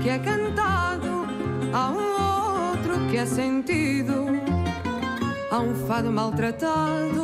que é cantado, há outro que é sentido, há fado maltratado,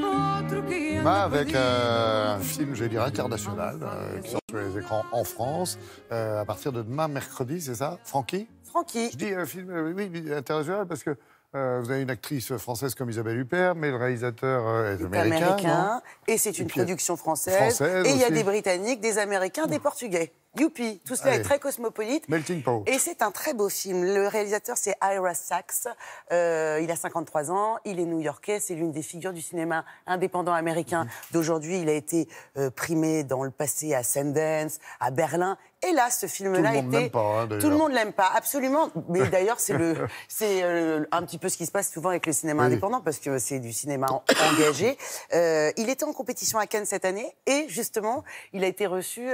outro que é avec un film, je vais dire, international, qui sort sur les écrans en France, à partir de demain, mercredi, c'est ça, Francky? Francky. Je dis film, oui, international, parce que vous avez une actrice française comme Isabelle Huppert, mais le réalisateur est américain. Et c'est une production française. Et il y a des Britanniques, des Américains, des Portugais. Youpi, tout cela est très cosmopolite. Melting pot. Et c'est un très beau film. Le réalisateur, c'est Ira Sachs. Il a 53 ans, il est new-yorkais, c'est l'une des figures du cinéma indépendant américain d'aujourd'hui. Il a été primé dans le passé à Sundance, à Berlin. Et là, ce film-là était... Tout le monde l'aime pas, absolument. Mais d'ailleurs, c'est un petit peu ce qui se passe souvent avec le cinéma indépendant, parce que c'est du cinéma engagé. Il était en compétition à Cannes cette année, et justement, il a été reçu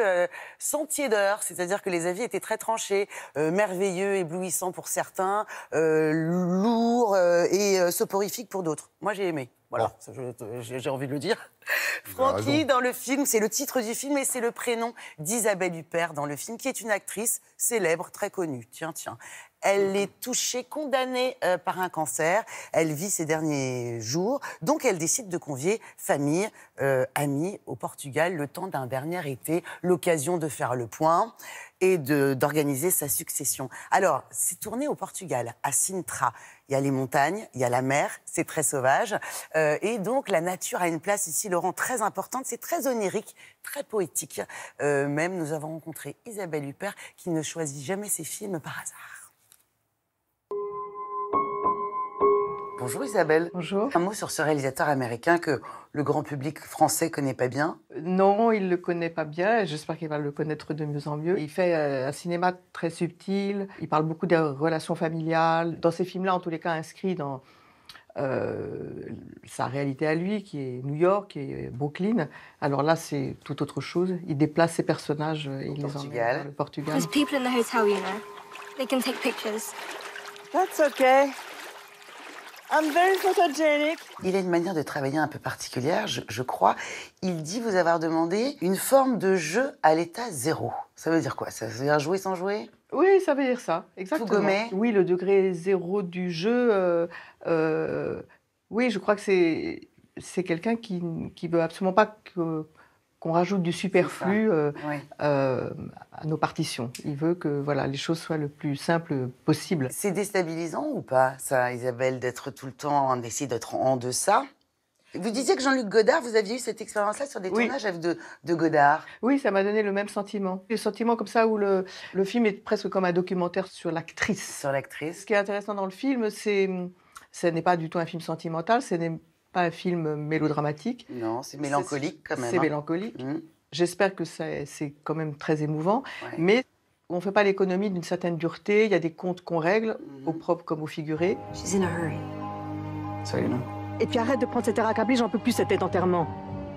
sentier d'heure, c'est-à-dire que les avis étaient très tranchés, merveilleux, éblouissant pour certains, lourd et soporifique pour d'autres. Moi, j'ai aimé. Voilà, j'ai envie de le dire. Francky, dans le film, c'est le titre du film et c'est le prénom d'Isabelle Huppert dans le film, qui est une actrice célèbre, très connue. Tiens. Elle est touchée, condamnée par un cancer. Elle vit ses derniers jours. Donc, elle décide de convier famille, amis au Portugal le temps d'un dernier été. L'occasion de faire le point et d'organiser sa succession. Alors, c'est tourné au Portugal, à Sintra. Il y a les montagnes, il y a la mer, c'est très sauvage. Et donc, la nature a une place ici, Laurent, très importante. C'est très onirique, très poétique. Même, nous avons rencontré Isabelle Huppert, qui ne choisit jamais ses films par hasard. Bonjour Isabelle. Bonjour. Un mot sur ce réalisateur américain que le grand public français connaît pas bien. Non, il le connaît pas bien. J'espère qu'il va le connaître de mieux en mieux. Il fait un cinéma très subtil. Il parle beaucoup des relations familiales. Dans ces films-là, en tous les cas, inscrits dans sa réalité à lui, qui est New York et Brooklyn. Alors là, c'est tout autre chose. Il déplace ses personnages et il les emmène dans le Portugal. There's people in the hotel, you know. They can take pictures. That's okay. I'm very photogenic. Il a une manière de travailler un peu particulière, je crois. Il dit vous avoir demandé une forme de jeu à l'état zéro. Ça veut dire quoi? Ça veut dire jouer sans jouer? Oui, ça veut dire ça, exactement. Tout gommer? Oui, le degré zéro du jeu. Oui, je crois que c'est quelqu'un qui veut absolument pas qu'on rajoute du superflu à nos partitions. Il veut que voilà, les choses soient le plus simples possible. C'est déstabilisant ou pas, ça, Isabelle, d'être tout le temps, d'essayer d'être en deçà? Vous disiez que Jean-Luc Godard, vous aviez eu cette expérience-là sur des tournages de Godard. Oui, ça m'a donné le même sentiment. Le sentiment comme ça où le film est presque comme un documentaire sur l'actrice. Sur l'actrice. Ce qui est intéressant dans le film, ce n'est pas du tout un film sentimental, ce n'est pas un film mélodramatique. Non, c'est mélancolique quand même. C'est mélancolique. J'espère que c'est quand même très émouvant, mais on ne fait pas l'économie d'une certaine dureté. Il y a des comptes qu'on règle, au propre comme au figuré. She's in a hurry. Absolument. Et puis arrête de prendre cet air accablé, j'en peux plus cet enterrement.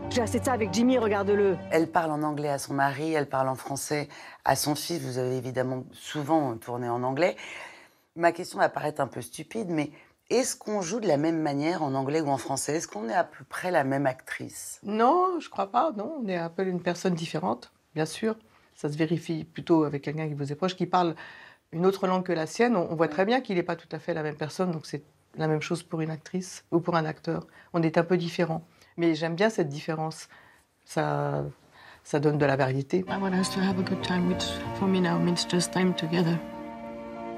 J'ai assez de ça avec Jimmy, regarde-le. Elle parle en anglais à son mari, elle parle en français à son fils. Vous avez évidemment souvent tourné en anglais. Ma question va paraître un peu stupide, mais est-ce qu'on joue de la même manière en anglais ou en français? Est-ce qu'on est à peu près la même actrice? Non, je crois pas. Non, on est un peu une personne différente, bien sûr. Ça se vérifie plutôt avec quelqu'un qui vous est proche, qui parle une autre langue que la sienne. On voit très bien qu'il n'est pas tout à fait la même personne, donc c'est la même chose pour une actrice ou pour un acteur. On est un peu différents. Mais j'aime bien cette différence. Ça donne de la variété. I want us to have a good time, which for me now means just time together.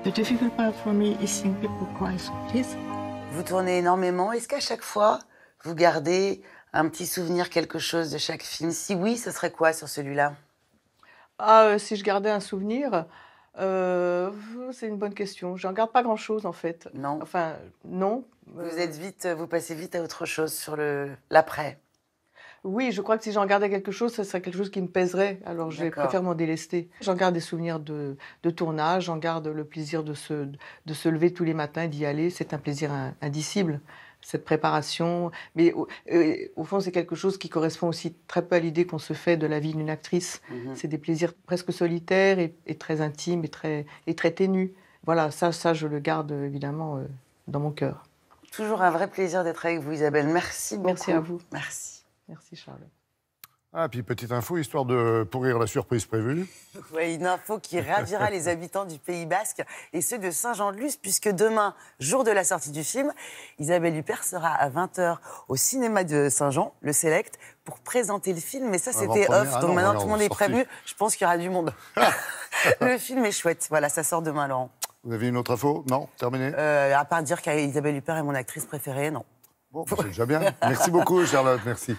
The difficult part for me is seeing people cry, so please. Vous tournez énormément. Est-ce qu'à chaque fois, vous gardez un petit souvenir, quelque chose de chaque film? Si oui, ce serait quoi sur celui-là? Si je gardais un souvenir, c'est une bonne question. J'en garde pas grand-chose, en fait. Non. Enfin, non. Vous passez vite à autre chose sur l'après. Oui, je crois que si j'en gardais quelque chose, ce serait quelque chose qui me pèserait. Alors, je préfère m'en délester. J'en garde des souvenirs de tournage, j'en garde le plaisir de se lever tous les matins et d'y aller. C'est un plaisir indicible, cette préparation. Mais au fond, c'est quelque chose qui correspond aussi très peu à l'idée qu'on se fait de la vie d'une actrice. C'est des plaisirs presque solitaires et très intimes et très ténus. Voilà, ça, je le garde évidemment dans mon cœur. Toujours un vrai plaisir d'être avec vous, Isabelle. Merci beaucoup. Merci à vous. Merci. Merci, Charlotte. Ah, puis petite info, histoire de pourrir la surprise prévue. Oui, une info qui ravira les habitants du Pays Basque et ceux de Saint-Jean-de-Luz, puisque demain, jour de la sortie du film, Isabelle Huppert sera à 20h au cinéma de Saint-Jean, le Select, pour présenter le film. Mais ça, c'était off, donc maintenant tout le monde est prévenu. Je pense qu'il y aura du monde. Le film est chouette. Voilà, ça sort demain, Laurent. Vous avez une autre info? Non? Terminé? À part dire qu'Isabelle Huppert est mon actrice préférée, non. Bon, c'est déjà bien. Merci beaucoup, Charlotte. Merci.